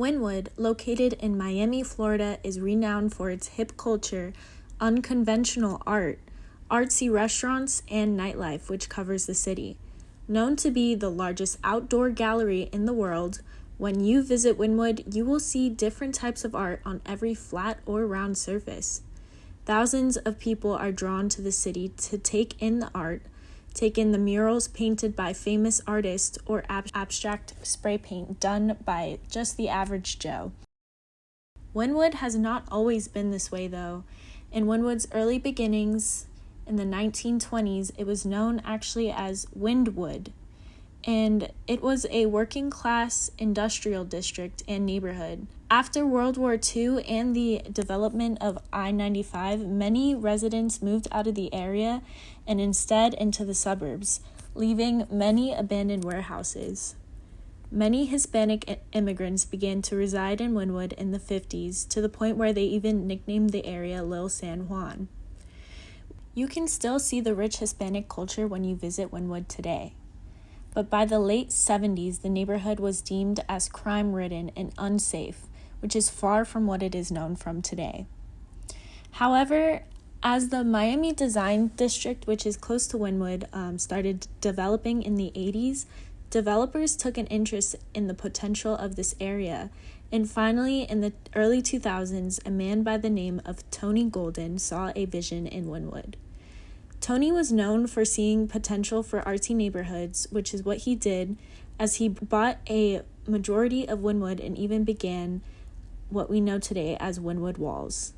Wynwood, located in Miami, Florida, is renowned for its hip culture, unconventional art, artsy restaurants, and nightlife, which covers the city. Known to be the largest outdoor gallery in the world, when you visit Wynwood, you will see different types of art on every flat or round surface. Thousands of people are drawn to the city to take in the art, take in the murals painted by famous artists or abstract spray paint done by just the average Joe. Wynwood has not always been this way, though. In Wynwood's early beginnings, in the 1920s, it was known actually as Wynwood, and it was a working-class industrial district and neighborhood. After World War II and the development of I-95, many residents moved out of the area and instead into the suburbs, leaving many abandoned warehouses. Many Hispanic immigrants began to reside in Wynwood in the 50s, to the point where they even nicknamed the area Little San Juan. You can still see the rich Hispanic culture when you visit Wynwood today. But by the late 70s, the neighborhood was deemed as crime-ridden and unsafe, which is far from what it is known from today. However, as the Miami Design District, which is close to Wynwood, started developing in the 80s, developers took an interest in the potential of this area, and finally, in the early 2000s, a man by the name of Tony Golden saw a vision in Wynwood. Tony was known for seeing potential for artsy neighborhoods, which is what he did, as he bought a majority of Wynwood and even began what we know today as Wynwood Walls.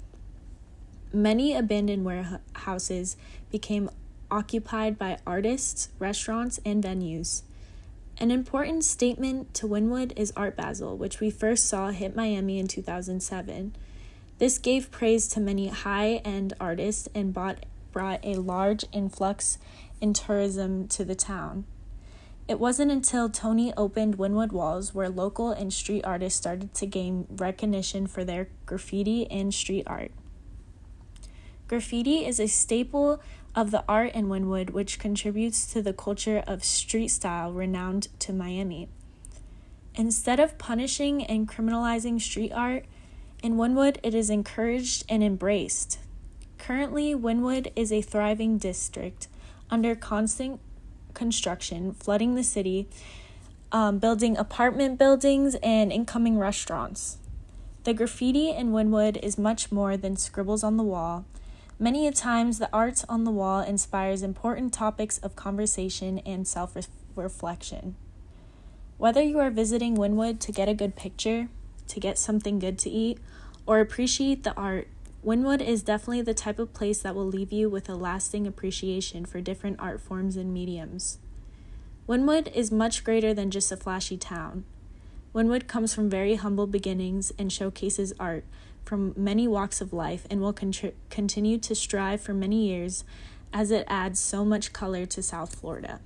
Many abandoned warehouses became occupied by artists, restaurants, and venues. An important statement to Wynwood is Art Basel, which we first saw hit Miami in 2007. This gave praise to many high-end artists and brought a large influx in tourism to the town. It wasn't until Tony opened Wynwood Walls where local and street artists started to gain recognition for their graffiti and street art. Graffiti is a staple of the art in Wynwood, which contributes to the culture of street style renowned to Miami. Instead of punishing and criminalizing street art, in Wynwood it is encouraged and embraced. Currently, Wynwood is a thriving district under constant construction, flooding the city, building apartment buildings and incoming restaurants. The graffiti in Wynwood is much more than scribbles on the wall. Many a times, the art on the wall inspires important topics of conversation and self-reflection. Whether you are visiting Wynwood to get a good picture, to get something good to eat, or appreciate the art, Wynwood is definitely the type of place that will leave you with a lasting appreciation for different art forms and mediums. Wynwood is much greater than just a flashy town. Wynwood comes from very humble beginnings and showcases art from many walks of life and will continue to strive for many years as it adds so much color to South Florida.